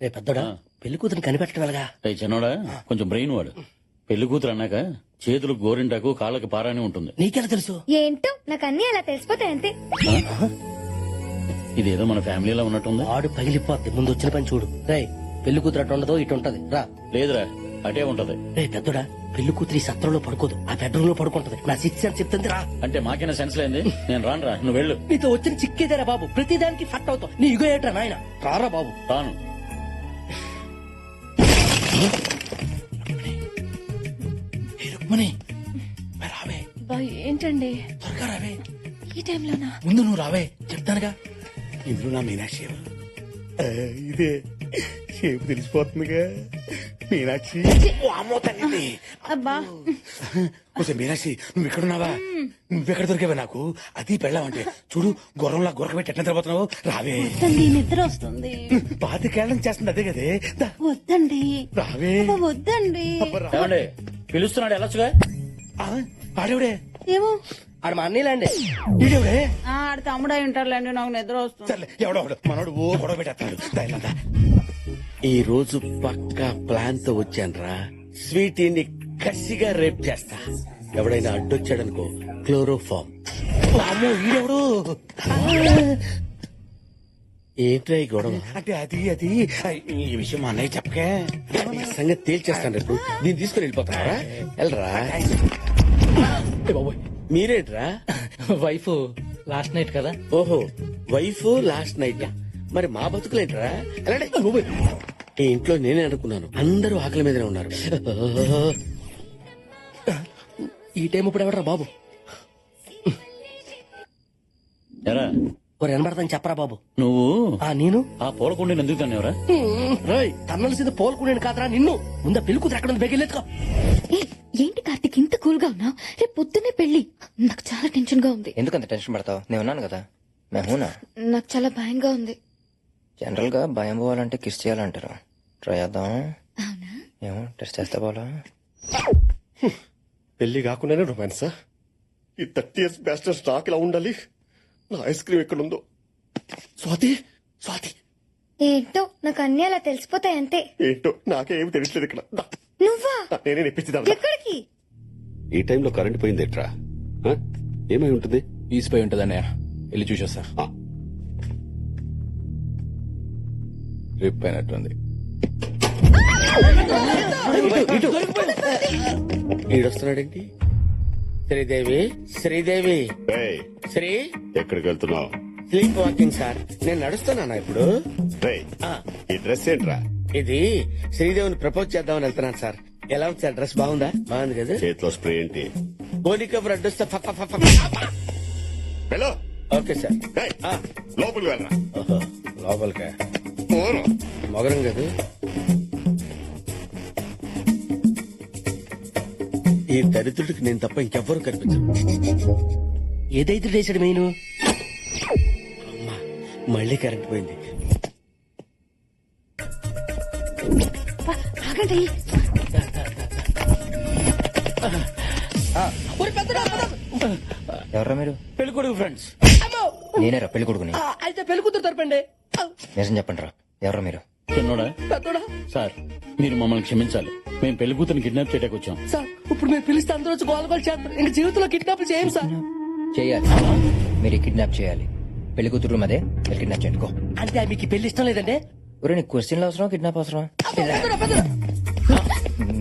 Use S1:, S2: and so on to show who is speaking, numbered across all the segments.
S1: రే పెద్దోడా పెళ్లి కూతురు కనిపెట్టడం ఎలాగా?
S2: చిన్నోడా కొంచెం బ్రెయిన్ వాడు. పెళ్లి కూతురు అన్నాక చేతులకు గోరింటాకు కాళ్ళకి పారాని ఉంటుంది.
S1: నీకెలా తెలుసు?
S3: ఏంటో నాకు అన్ని అలా తెలిసిపోతాయి అంతే.
S2: ఇదేదో మన ఫ్యామిలీలో ఉన్నట్టుంది.
S1: ఆడు పగిలిపోద్ది. ముందు వచ్చిన పని చూడు. రే పెళ్లి కూతురు అటు ఉండదు ఇటు ఉంటది. రా.
S2: లేదురా అటే ఉంటది.
S1: రే పెద్దోడా పెళ్లి కూతురు ఈ సత్రంలో పడుకోదు, ఆ బెడ్రూమ్ లో పడుకుంటది. నా సిక్స్ అని చెప్తుంది. రా.
S2: అంటే మాకైనా సెన్స్ లేంది. నేను రానురా, నువ్వు వెళ్ళు.
S1: నీతో వచ్చిన చిక్కేదేరా బాబు, ప్రతిదానికి ఫట్ అవుతావు. నీ ఇగో ఏట్రా నాయన. రారా బాబు.
S2: రాను.
S1: రావే.
S4: ఏంటండి
S1: త్వరగా రావే.
S4: ఈ టైంలోనా?
S1: ముందు నువ్వు రావే, చెప్తానుగా. ఇందులో నా మీనాక్షి ఇదే షేపు తెలిసిపోతుందిగా. మీనాక్షి
S4: అబ్బా
S1: కొంచెం మీనాక్షి, నువ్వు ఎక్కడున్నావా? నువ్వెక్కడ దొరికావా నాకు? అది పెళ్ళావంటే చూడు, గుర్రంలా గురకబెట్టి ఎట్లా నిద్రపోతున్నావు. రావే.
S4: వద్దండి, నిద్ర వస్తుంది.
S1: పాతికేళ్ళం చేస్తుంది అదే కదే. దా,
S4: వద్దండి.
S1: రావే.
S4: అబ్బా, వద్దండి.
S2: ఏమండి పిలుస్తున్నాడు వెళ్ళొచ్చుగా.
S1: ఆడేవిడే?
S4: ఏమో
S1: ఆడ మా అన్నీలాండి. ఈడేవిడే?
S4: ఆడ తమ్ముడు అయి ఉంటారులేండి, నాకు నిద్ర వస్తుంది.
S1: సర్లే, ఎవడో మనోడు ఓ గొడవ పెట్టేస్తాడు.
S5: ఈ రోజు పక్కా ప్లాన్ తో వచ్చానురా. స్వీటీని కసిగా రేప్ చేస్తా. ఎవడైనా అడ్డొచ్చాడనుకో క్లోరోఫామ్.
S1: అమ్మో ఈడెవడు?
S5: ఏంట్రా ఈ గొడవ?
S1: అంటే అది అది ఈ విషయం మా అన్నయ్య చెప్పకే.
S5: ఈ సంగతి తేల్చేస్తాను రేపు. దీన్ని తీసుకుని వెళ్ళిపోతారా? వెళ్ళరా. మీరేంట్రా?
S1: వైఫ్ లాస్ట్ నైట్ కదా.
S5: ఓహో, వైఫ్ లాస్ట్ నైట్. మరి మా బతుకులేంట్రా? వెళ్ళండి. ఈ ఇంట్లో నేనే అనుకున్నాను, అందరూ ఆకలి మీదనే ఉన్నారు.
S1: ఈ టైం ఇప్పుడు ఎవడరా బాబు?
S2: ఎరా
S1: ఒక వినబడతాను చెప్పరా బాబు.
S2: నువ్వు
S1: నేను
S2: ఆ పూలకుండీని ఎందుకు తన్నావురా?
S1: తన్నలసింది పోల్కొండేను కాదరా నిన్ను. ముందా పెళ్లి కూతురు ఎక్కడ ఉంది? బెగిలేదుకో.
S3: ఏంటి కార్తిక్ ఇంత కూల్ గా ఉన్నావు? రేపు పొద్దున్నే పెళ్లి. నాకు చాలా టెన్షన్ గా ఉంది.
S6: ఎందుకంత టెన్షన్ పడతావు? నేను ఉన్నాను కదా. మేమునా.
S3: నాకు చాలా భయంగా ఉంది.
S6: జనరల్ గా భయం పోవాలంటే కిస్ చేయాలంటారు. ట్రై చేద్దాం.
S3: అవునా?
S6: ఏమో టెస్ట్ చేస్తే పోలా.
S7: పెళ్లి కాకుండానే రొమాన్సా? ఈ 30 years బ్యాస్టర్ స్టాక్ ఇలా ఉండాలి. నా ఐస్ క్రీమ్ ఎక్కడుందో? స్వాతి, స్వాతి
S3: ఏంటో నాకు అన్ని అలా తెలిసిపోతాయి అంతే.
S7: ఏంటో నాకేం తెలియట్లేదు ఇక్కడ. దా,
S3: నువ్వా?
S7: నేనే నెప్పించిదా?
S3: ఎక్కడికి?
S7: ఈ టైంలో కరెంట్ పోయింది ఎట్రా? ఏమై ఉంటుంది?
S8: ఈసిపోయి ఉంటదన్నయ్య, వెళ్ళి చూసొస్తా. రిప్ అయినట్టుంది.
S5: ఈడొస్తున్నాడేంటి? శ్రీదేవి, శ్రీదేవి, శ్రీ
S7: ఎక్కడికి వెళ్తున్నావు?
S5: Sleep walking sir. నేను నడుస్తున్నానా ఇప్పుడు?
S7: ఈ డ్రెస్ ఏంట్రా?
S5: ఇది శ్రీదేవిని ప్రపోజ్ చేద్దామని వెళ్తున్నాను సార్. ఎలా ఉంది సార్? డ్రెస్ బాగుందా? బాగుంది కదా.
S7: చేతిలో స్ప్రే ఏంటి?
S5: పోలికబుల్ అడ్డొస్తే
S7: వెళ్ళు.
S5: Okay sir.
S7: లోపలికి వెళ్ళరా.
S5: లోపలికా? మొగరం కదా. ఈ దరిద్రుడికి నేను తప్ప ఇంకెవ్వరూ కనిపించరు.
S1: ఏదైతే చేసాడు మెయిన్.
S5: అమ్మా, మళ్ళీ కరెంట్ పోయింది.
S3: ఆగండి.
S6: ఎవరా మీరు?
S1: పెళ్లి కొడుకు ఫ్రెండ్స్.
S6: నేనేరా పెళ్లి కొడుకుని.
S1: అయితే పెళ్లి కూతురు తరపండి.
S6: నిజం చెప్పండి రా, ఎవరా మీరు?
S2: చిన్నోడా
S1: పెద్దోడా?
S2: సార్ మీరు మమ్మల్ని క్షమించాలి. మేము పెళ్లి కూతురిని కిడ్నాప్ చేయడానికి వచ్చాం.
S1: సార్ ఇప్పుడు మీరు పిలిస్తే అందరూ వచ్చి గోల గోల చేస్తారు. ఇంక జీవితంలో కిడ్నాప్ చేయం సార్.
S6: చేయాలి. మీరు కిడ్నాప్ చేయాలి. పెళ్లి కూతురు మదే మీరు కిడ్నాప్ చేయండి.
S1: అంటే మీకు ఈ పెళ్లి ఇష్టం లేదండి?
S6: ఒరే నీకు క్వశ్చన్లు అవసరం, కిడ్నాప్ అవసరం?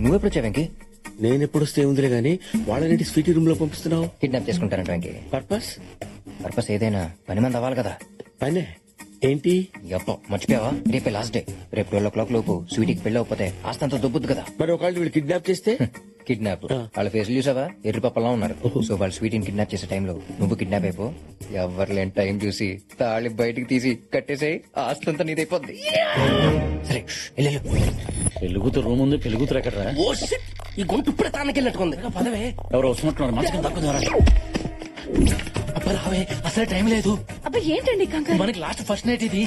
S6: నువ్వెప్పుడు వచ్చావు వెంకీ?
S5: నేను ఎప్పుడు వస్తే ఉందిలే గానీ వాళ్ళని స్వీటీ రూమ్ లో పంపిస్తున్నావు.
S6: కిడ్నాప్ చేసుకుంటానంట వెంకీ.
S5: పర్పస్?
S6: పర్పస్ ఏదైనా పని మంది అవ్వాలి కదా.
S5: పనే ఏంటి?
S6: అప్ప మర్చిపోయావా? రేపే లాస్ట్ డే. రేపు 12 o'clock లోపు స్వీటీకి పెళ్లి అవ్వకపోతే ఆస్తంతా దొబ్బుద్దు కదా.
S5: మరి ఒకవేళ వీళ్ళు కిడ్నాప్ చేస్తే?
S6: కిడ్నాప్ వాళ్ళ ఫేస్ చూసావా? ఎర్రి పప్పలా ఉన్నారు. సో వాళ్ళు స్వీటీని కిడ్నాప్ చేసే టైంలో నువ్వు కిడ్నాప్ అయిపో. ఎవరు లేని టైం చూసి తాళి బయటికి తీసి కట్టేసే, ఆస్తంతా నీదైపోద్ది. సరే వెళ్ళు.
S2: పెళ్లి కూతురు రూమ్ ఉంది. పెళ్లి కూతురు ఎక్కడరా?
S1: ఓ షిట్, ఈ గొంతు ఇప్పుడే తానకెళ్ళినట్టుకుంది. పదవే.
S2: ఎవరు వస్తున్నట్టున్నారు. మంచిగా తక్కువ.
S1: అబ్బా రావే, అసలే టైం లేదు.
S4: అబ్బా ఏంటండి కంగారు?
S1: మనకి లాస్ట్ ఫస్ట్ నైట్ ఇది.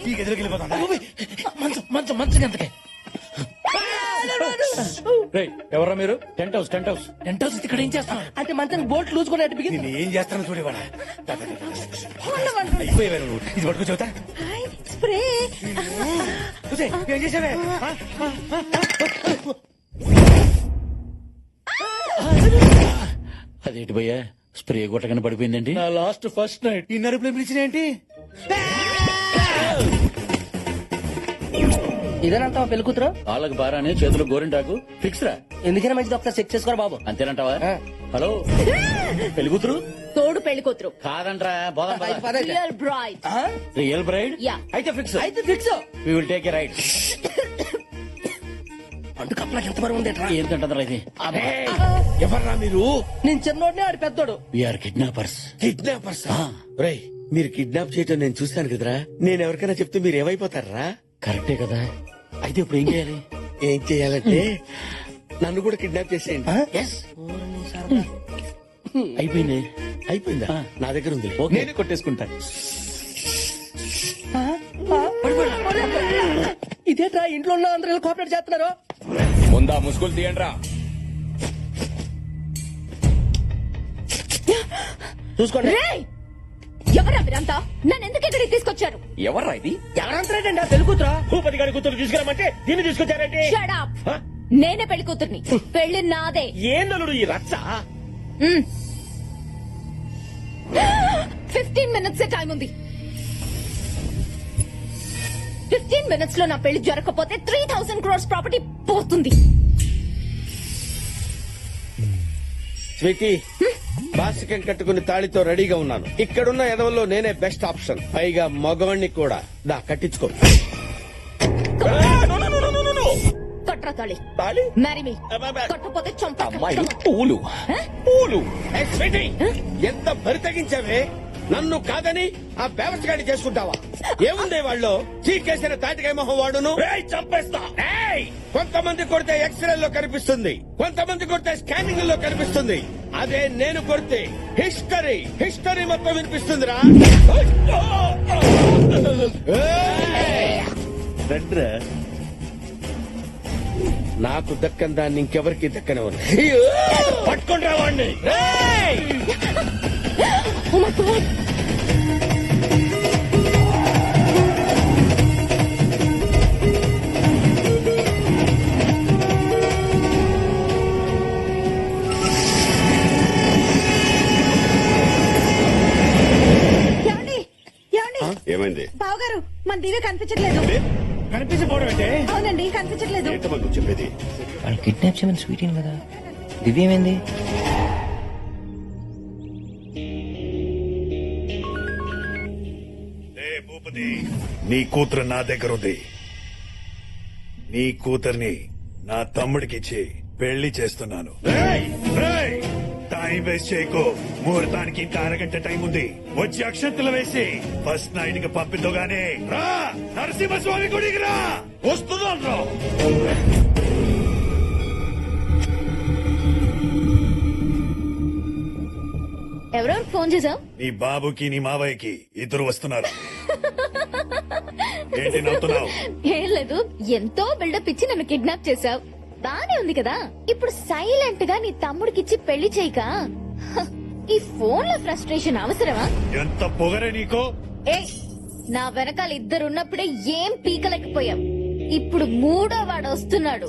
S1: ఈ గదిలోకి వెళ్ళిపోతాం. మంచం మంచం మంచం ఎంతకే?
S2: ఎవరా మీరు? టెంట్ హౌస్ టెంట్ హౌస్ ఇక్కడ ఏం చేస్తా?
S5: అంటే మంచి బోట్ లూజ్ కూడా బిగింది.
S1: నేను ఏం చేస్తాను చూడేవాడా అయిపోయేవా నువ్వు ఇది పట్టుకో చెబుతా
S4: స్ప్రే
S1: చూసే, ఏం చేసావే
S2: అదేంటి భయ్యా స్ప్రే కొట్టగానే పడిపోయిందండి.
S1: నా లాస్ట్ ఫస్ట్ నైట్ ఈ నరుపులు పిలిచిన ఏంటి?
S5: ఇదేనంటావా పెళ్లి కూతురు?
S2: కాళ్ళకి బారానే చేతులకు గోరింటాకు ఫిక్స్ రా.
S5: ఎందుకైనా మంచిది ఒకసారి చెక్ చేసుకోరా బాబు.
S2: అంతేనంటావా? హలో పెళ్లి కూతురు
S3: తోడు పెళ్లి కూతురు
S2: కాదంట్రా పోదాం పద.
S3: Real bride.
S2: Real bride
S3: ya.
S2: అయితే ఫిక్స్.
S5: అయితే fix.
S2: We will take a right.
S5: అంటు కప్పలకి ఎంత బరువు ఉండేట్రా?
S2: ఏంటంటారా ఇది?
S5: ఎవర్రా మీరు? నేను చిన్నోడిని ఆడి పెద్దోడు.
S2: We are kidnappers.
S5: కిడ్నాపర్స్. రేయ్ మీరు కిడ్నాప్ చేయటం నేను చూశాను కదరా. నేను ఎవరికైనా చెప్తే మీరు ఏమైపోతారా?
S2: కరెక్టే కదా. అయితే ఇప్పుడు ఏం చేయాలి?
S5: ఏం చేయాలంటే నన్ను కూడా కిడ్నాప్ చేసేయండి.
S2: అయిపోయింది.
S5: అయిపోయిందా? నా దగ్గర ఉంది.
S2: నేనే కొట్టేసుకుంటా.
S5: ఇదేట్రా ఇంట్లో ఉన్న అందరూ కోఆపరేట్ చేస్తున్నారు.
S8: ముందా ముసుగులు తీయండిరా.
S5: చూసుకోండి.
S3: ఎవరా మీరంతా? నన్ను ఎందుకు ఇక్కడికి తీసుకొచ్చారు?
S8: ఎవర్రా ఇది?
S5: ఎవరంటారండి ఆ తెలుగుతురా? భూపతి గారి కూతురు తీసుకురామంటే దీన్ని తీసుకొచ్చారండి.
S3: Shut up. నేనే పెళ్లి కూతుర్ని. పెళ్లి నాదే.
S5: ఏందలుడు ఈ రచ్చ?
S3: 15 minutes టైం ఉంది. 15 minutes లో నా పెళ్లి జరగకపోతే 3000 crores ప్రాపర్టీ పోతుంది.
S5: స్వీటీ బాసికం కట్టుకుని తాళితో రెడీగా ఉన్నాను. ఇక్కడున్న ఎదవల్లో నేనే బెస్ట్ ఆప్షన్. పైగా మగవాణ్ణి కూడా. దా కట్టించుకో.
S3: కట్రా తాళి.
S5: తాళి?
S3: Marry me. కట్టకపోతే
S8: అమ్మాయి
S3: చంప.
S8: పూలు
S5: పూలు. ఏ స్వీటీ, ఎంత బరి తెగించావే? నన్ను కాదని ఆ బేవచ్చగాడి చేసుకుంటావా? ఏముంది వాళ్ళు? చీకేసిన తాటికాయ మొహం వాడును. చంపేస్తా. కొంతమంది కొడితే ఎక్స్రేల్లో కనిపిస్తుంది, కొంతమంది కొడితే స్కానింగ్ లో కనిపిస్తుంది. అదే నేను కొడితే హిస్టరీ మొత్తం వినిపిస్తుందిరా. రండ్రా. నాకు దక్కని దాన్ని ఇంకెవరికి దక్కనివ్వను. పట్టుకుంటా వాడిని.
S3: Oh my God.
S7: ఏమైంది?
S4: బావగారు మన దివ్య కనిపించట్లేదు.
S1: కనిపించకపోవడం అంటే
S4: అవునండి కనిపించట్లేదు.
S7: ఏంటమ్మా నువ్వు చెప్పేది?
S6: వాళ్ళు కిడ్నాప్ చేయమని స్వీట్ కదా. దివ్య ఏమైంది?
S9: భూపతి, నీ కూతురు నా దగ్గర ఉంది. నీ కూతుర్ని నా తమ్ముడికిచ్చి పెళ్లి చేస్తున్నాను. టైం వేస్ట్ చేయకు. ముహూర్తానికి ఇంకా అరగంట టైం ఉంది. వచ్చి అక్షంతలు వేసి ఫస్ట్ నైట్ కి పంపిద్దుగానే రా. నరసింహస్వామి గుడికి రా. వస్తున్నాను రా.
S3: ఎవరెవరు ఫోన్ చేసావు?
S9: నీ బాబుకి నీ మావయ్యకి ఇద్దరు వస్తున్నారు. ఏంటి నవ్వుతున్నావు?
S3: ఏం లేదు, ఎంతో బిల్డప్ ఇచ్చి నన్ను కిడ్నాప్ చేసావు. బానే ఉంది కదా. ఇప్పుడు సైలెంట్ గా నీ తమ్ముడికిచ్చి పెళ్లి చేయక ఈ ఫోన్ లో ఫ్రస్ట్రేషన్ అవసరమా?
S9: ఎంత పొగరే నీకో.
S3: ఏ నా వెనకాల ఇద్దరున్నప్పుడే ఏం పీకలేకపోయావు. ఇప్పుడు మూడో వాడు వస్తున్నాడు.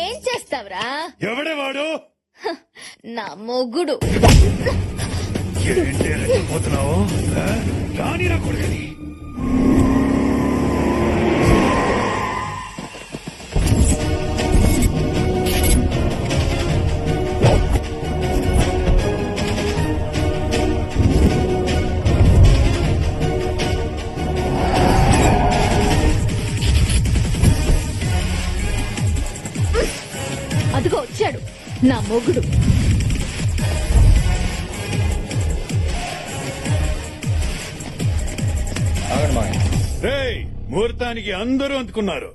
S3: ఏం చేస్తావురా?
S9: ఎవడే వాడు?
S3: నా మొగుడు.
S9: ఏంటి పోతున్నావు? రాని నా కొడుకని.
S3: అదిగో వచ్చాడు నా మొగుడు.
S9: ముహూర్తానికి అందరూ అందుకున్నారు.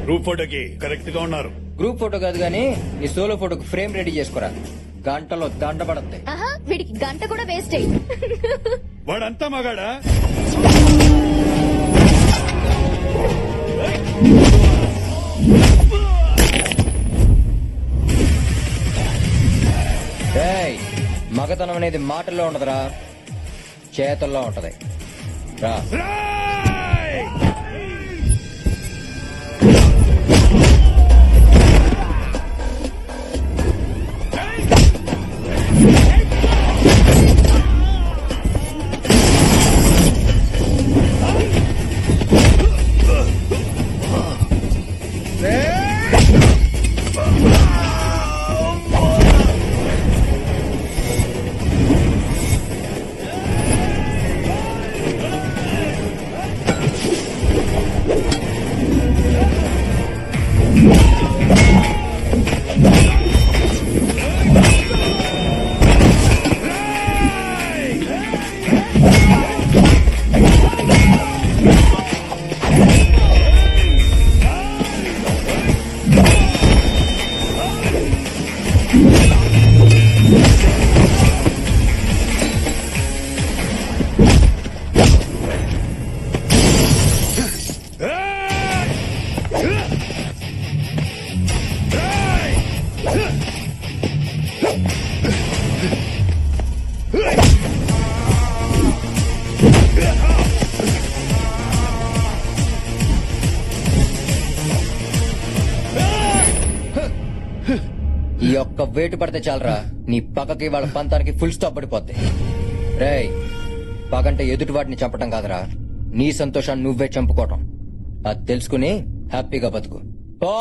S9: గ్రూప్ ఫోటోకి కరెక్ట్ గా ఉన్నారు.
S6: గ్రూప్ ఫోటో కాదు గానీ నీ సోలో ఫోటోకి ఫ్రేమ్ రెడీ చేసుకోరా. గంటలో దండ పడద్ది.
S3: ఆహా, వీడికి గంట కూడా వేస్ట్ అయ్యి.
S9: వాడంతా మగాడా?
S6: అనేది మాటల్లో ఉండదురా, చేతల్లో ఉంటది. రా.
S9: రాయ్!
S6: ఈ ఒక్క వేటు పడితే చాలరా, నీ పక్కకి వాళ్ళ పంతానికి ఫుల్ స్టాప్ పడిపోద్ది. రేయ్, పగంటే ఎదుటి వాటిని చంపటం కాదురా, నీ సంతోషాన్ని నువ్వే చంపుకోవటం. అది తెలుసుకుని హ్యాపీగా బతుకు. పో.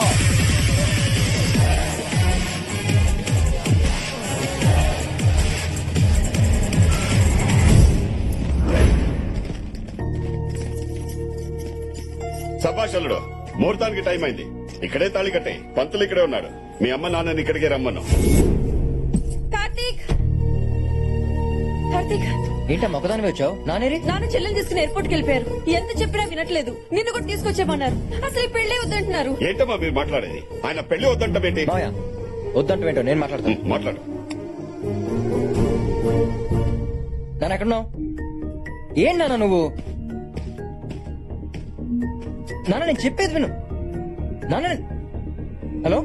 S7: సభాషలుడు, ముహూర్తానికి టైం అయింది. ఇక్కడే తాళి కట్టే, పంతులు ఇక్కడే ఉన్నాడు. మీ అమ్మ నాన్నని ఇక్కడికే రమ్మను.
S4: కార్తీక్, కార్తీక్,
S6: ఏంటా మొక్కదాని వచ్చావు? నానేరి
S4: నాన్న చెల్లెని తీసుకుని ఎయిర్పోర్ట్ కి వెళ్ళిపోయారు. ఎంత చెప్పినా వినట్లేదు. నిన్ను కూడా తీసుకొచ్చేమన్నారు. అసలు ఈ పెళ్లి వద్దంటున్నారు.
S7: ఏంటమ్మా మీరు మాట్లాడేది? ఆయన పెళ్లి వద్దంటమేంటి?
S6: మాయా, వద్దంటేంటో నేను మాట్లాడతాను.
S7: మాట్లాడు.
S6: నాన్న ఎక్కడున్నావు? ఏం నాన్న నువ్వు? నాన్న నేను చెప్పేది విను. నాన్న హలో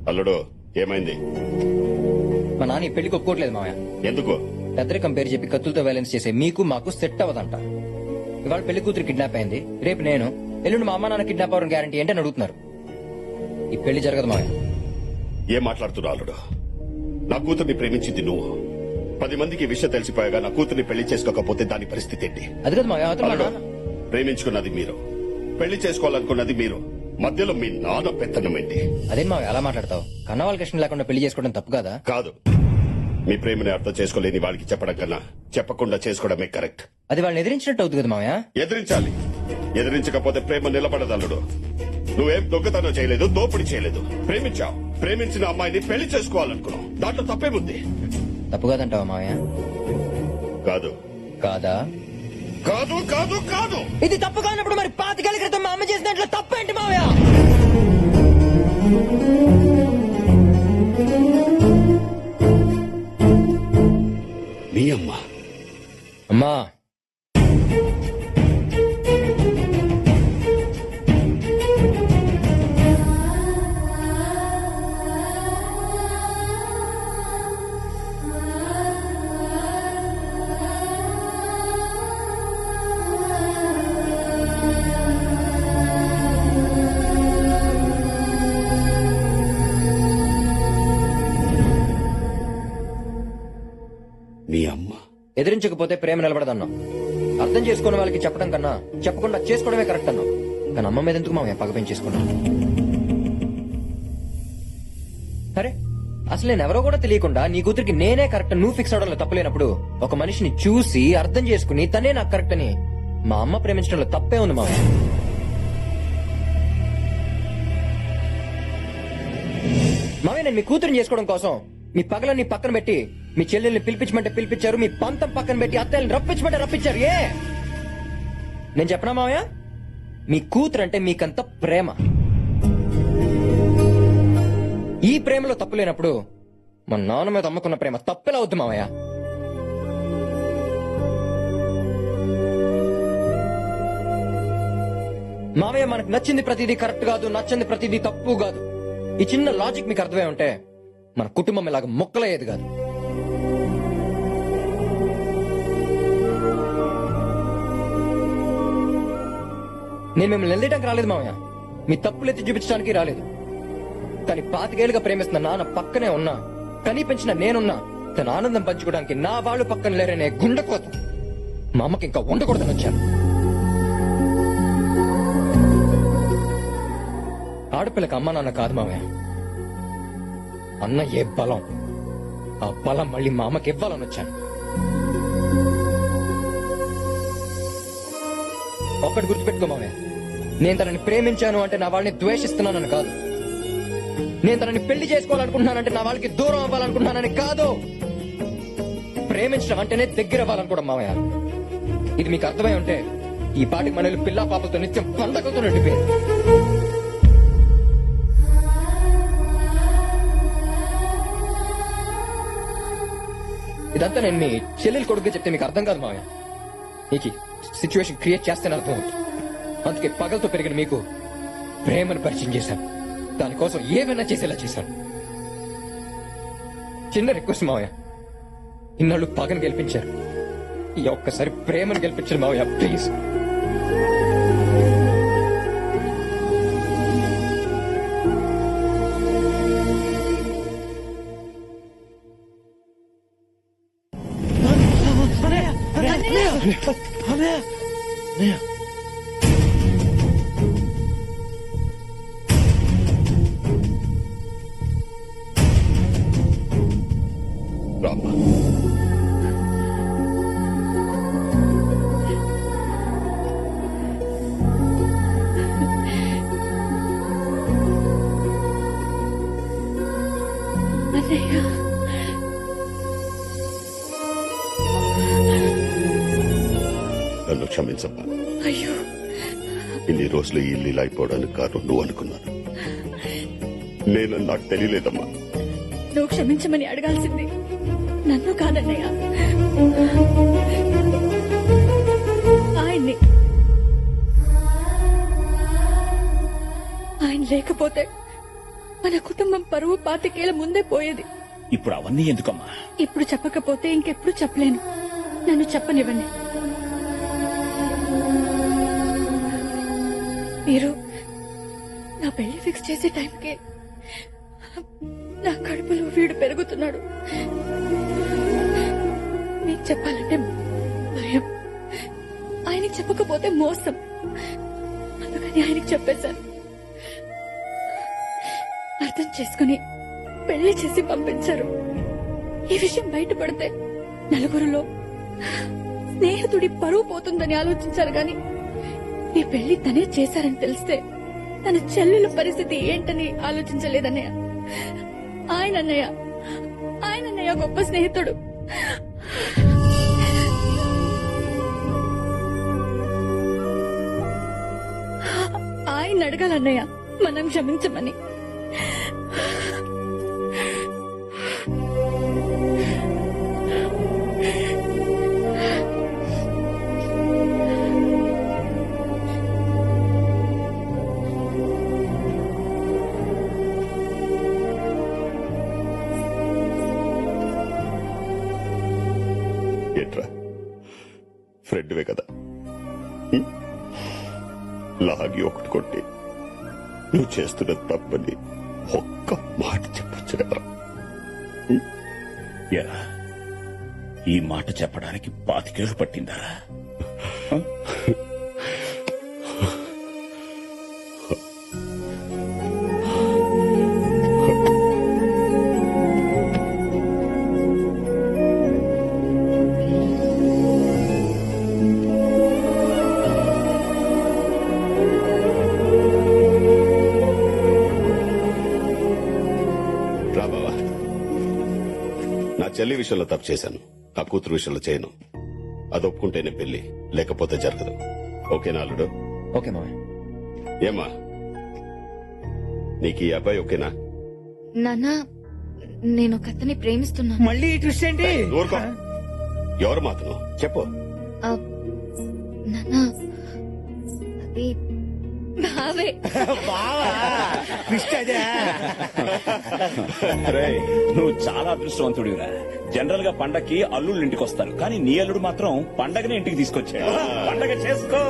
S7: అల్లుడు, ఏమైంది?
S6: మా నాన్న ఈ పెళ్లికి ఒప్పుకోవట్లేదు మావయ్య.
S7: ఎందుకు?
S6: పెద్దరికం పేరు చెప్పి కత్తులతో వైలెన్స్ చేసే మీకు మాకు సెట్ అవ్వదంట. ఇవాళ పెళ్లి కూతురు కిడ్నాప్ అయింది, రేపు నేను, ఎల్లుండి మా అమ్మ నాన్న కిడ్నాప్ అవ్వడం గ్యారంటీ ఏంటని అడుగుతున్నారు. ఈ పెళ్లి జరగదు మావయ్య.
S7: ఏం మాట్లాడుతున్నావు అల్లుడు? నా కూతుర్ని ప్రేమించింది నువ్వు. 10 మందికి ఈ విషయం తెలిసిపోయాగా నా కూతుర్ని పెళ్లి చేసుకోకపోతే దాని పరిస్థితి ఏంటి?
S6: అది కదా మావయ్య, అవతల మా
S7: అల్లుడు,
S6: నాన్న.
S7: ప్రేమించుకున్నది మీరు, పెళ్లి చేసుకోవాలనుకున్నది మీరు. మధ్యలో మీ నాన్న పెత్తనం ఏంటి?
S6: అదేం మావయ్య అలా మాట్లాడతావు? కన్న వాళ్ళకి ఇష్టం లేకుండా పెళ్లి చేసుకోవడం తప్పు కదా?
S7: కాదు, మీ ప్రేమని అర్థం చేసుకోలేని వాళ్ళకి చెప్పడం కన్నా చెప్పకుండా చేసుకోవడమే కరెక్ట్.
S6: అది వాళ్ళని ఎదిరించినట్టు అవుతుంది కదా మావయ్య.
S7: ఎదిరించాలి. ఎదిరించకపోతే ప్రేమ నిలబడదు అల్లుడు. నువ్వేం దొంగతనం చేయలేదు, దోపిడీ చేయలేదు. ప్రేమించావు. ప్రేమించిన అమ్మాయిని పెళ్లి చేసుకోవాలనుకున్నావు. దాంట్లో తప్పేముంది?
S6: తప్పు కాదంటావా మావయ్య?
S7: కాదు.
S6: కాదా?
S7: కాదు కాదు కాదు.
S6: ఇది తప్పు కానప్పుడు మరి 25 ఏళ్ల క్రితం మా అమ్మ చేసిన దాంట్లో తప్పేంటి మావయ్య?
S7: మీ అమ్మ.
S6: అమ్మా,
S7: మీ అమ్మ.
S6: ఎదిరించకపోతే ప్రేమ నిలబడదన్నావు. అర్థం చేసుకున్న వాళ్ళకి చెప్పడం కన్నా చెప్పకుండా చేసుకోవడమే కరెక్ట్ అన్నావు. కానీ అమ్మ మీద ఎందుకు మామయ్య పగ పెంచేసుకున్నావు? సరే, అసలు నేను ఎవరో కూడా తెలియకుండా నీ కూతురికి నేనే కరెక్ట్ నువ్వు ఫిక్స్ అవడంలో తప్పులేనప్పుడు ఒక మనిషిని చూసి అర్థం చేసుకుని తనే నాకు కరెక్ట్ అని మా అమ్మ ప్రేమించడంలో తప్పే ఉంది మామయ్య. మామయ్య, నేను మీ కూతురిని చేసుకోవడం కోసం మీ పగలన్నీ పక్కన పెట్టి మీ చెల్లెల్ని పిలిపించమంటే పిలిపించారు, మీ పంతం పక్కన పెట్టి అత్తయ్యని రప్పించమంటే రప్పించారు. ఏ నేను చెప్పనా మావయ్య, మీ కూతురు అంటే మీకంత ప్రేమ. ఈ ప్రేమలో తప్పు లేనప్పుడు మా నాన్న మీద అమ్ముకున్న ప్రేమ తప్పెలా అవుద్ది మావయ్య? మావయ్య, మనకు నచ్చింది ప్రతిదీ కరెక్ట్ కాదు, నచ్చింది ప్రతిదీ తప్పు కాదు. ఈ చిన్న లాజిక్ మీకు అర్థమై ఉంటే మన కుటుంబం ఇలాగ మొక్కలయ్యేది కాదు. నేను మిమ్మల్ని నిలదీయడానికి రాలేదు మామయ్య, మీ తప్పులు ఎత్తి చూపించడానికి రాలేదు. కానీ 25 ఏళ్లుగా ప్రేమిస్తున్న నాన్న పక్కనే ఉన్నా, కనీ పెంచిన నేనున్నా తన ఆనందం పంచుకోవడానికి నా వాళ్ళు పక్కన లేరనే గుండెకోత మా అమ్మకి ఇంకా ఉండకూడదని వచ్చాను. ఆడపిల్లకి అమ్మ నాన్న కాదు మామయ్య, అన్న ఏ బలం, ఆ బలం మళ్ళీ మా అమ్మకి ఇవ్వాలని వచ్చాను. ఒక్కటి గుర్తుపెట్టుకో మామయ్య, నేను తనని ప్రేమించాను అంటే నా వాళ్ళని ద్వేషిస్తున్నానని కాదు. నేను తనని పెళ్లి చేసుకోవాలనుకుంటున్నానంటే నా వాళ్ళకి దూరం అవ్వాలనుకుంటున్నానని కాదు. ప్రేమించడం అంటేనే దగ్గర అవ్వాలనుకోవడం మామయ్య. ఇది మీకు అర్థమై ఉంటే ఈ పాటికి మనల్ని పిల్లా పాపలతో నిత్యం పండగతో నిండిపోయింది. ఇదంతా నేను మీ చెల్లెలు కొడుకు చెప్తే మీకు అర్థం కాదు మామయ్య. నీకు సిచ్యువేషన్ క్రియేట్ చేస్తేనే అర్థం అవుతుంది. అందుకే పగలతో పెరిగిన మీకు ప్రేమను పరిచయం చేశాను. దానికోసం ఏమైనా చేసేలా చేశాను. చిన్న రిక్వెస్ట్ మావయ్య, ఇన్నాళ్ళు పగను గెలిపించారు, ఈ ఒక్కసారి ప్రేమను గెలిపించారు మావయ్య, ప్లీజ్.
S7: రామ్మా. నన్ను క్షమించమ్మా.
S4: అయ్యో,
S7: ఇన్ని రోజులు ఈ ఇల్లు అయిపోవడానికి కారణం నువ్వు అనుకున్నాను. నాకు తెలియలేదమ్మా.
S4: నువ్వు క్షమించమని అడగాల్సింది నన్ను కాదన్నయ్య, ఆయన్ని. ఆయన లేకపోతే మన కుటుంబం పరువు 25 ఏళ్ల ముందే పోయేది.
S8: ఇప్పుడు అవన్నీ ఎందుకమ్మా?
S4: ఇప్పుడు చెప్పకపోతే ఇంకెప్పుడు చెప్పలేను. నన్ను చెప్పనివ్వండి. మీరు నా పెళ్లి ఫిక్స్ చేసే టైంకి నా కడుపులో వీడు పెరుగుతున్నాడు. మీకు చెప్పాలంటే భయం, ఆయనకి చెప్పకపోతే మోసం. అందుకని ఆయనకి చెప్పేశాను. అర్థం చేసుకుని పెళ్లి చేసి పంపించారు. ఈ విషయం బయటపడితే నలుగురిలో స్నేహితుడి పరువు పోతుందని ఆలోచించారు గాని ఈ పెళ్లి తనే చేశారని తెలిస్తే తన చెల్లెల పరిస్థితి ఏంటని ఆలోచించలేదన్నయ్య. ఆయనన్నయ్య గొప్ప స్నేహితుడు. ఆయన అడగాలన్నయ్య మనం క్షమించమని.
S7: ఏంట్రా, ఫ్రెండ్వే కదా, లాగి ఒకటి కొట్టి నువ్వు చేస్తున్న తప్పని ఒక్క మాట చెప్పొచ్చు కదా.
S8: ఎరా, ఈ మాట చెప్పడానికి 25 ఏళ్లు పట్టిందారా?
S7: చెల్లి విషయంలో తప్పు చేశాను, నా కూతురు విషయంలో చేయను. అది ఒప్పుకుంటేనే పెళ్లి, లేకపోతే జరగదు. ఓకేనా అల్లుడు?
S6: ఓకే మామయ్య.
S7: ఏమా, నీకు ఈ అబ్బాయి ఓకేనా?
S3: నాన్న, నేను ఒక అతన్ని ప్రేమిస్తున్నాను.
S1: మళ్ళీ ట్విస్ట్ ఏంటి?
S7: ఊరుకో. ఎవరు మాత్రం చెప్పు.
S3: నాన్న, అది
S4: బావే.
S1: బావా ట్విస్ట్ అదే.
S8: రేయ్, నువ్వు చాలా అదృష్టవంతుడివిరా. జనరల్ గా పండక్కి అల్లుళ్ళు ఇంటికి వస్తారు, కానీ నీ అల్లుడు మాత్రం పండగనే ఇంటికి తీసుకొచ్చాడు. పండగ చేసుకో.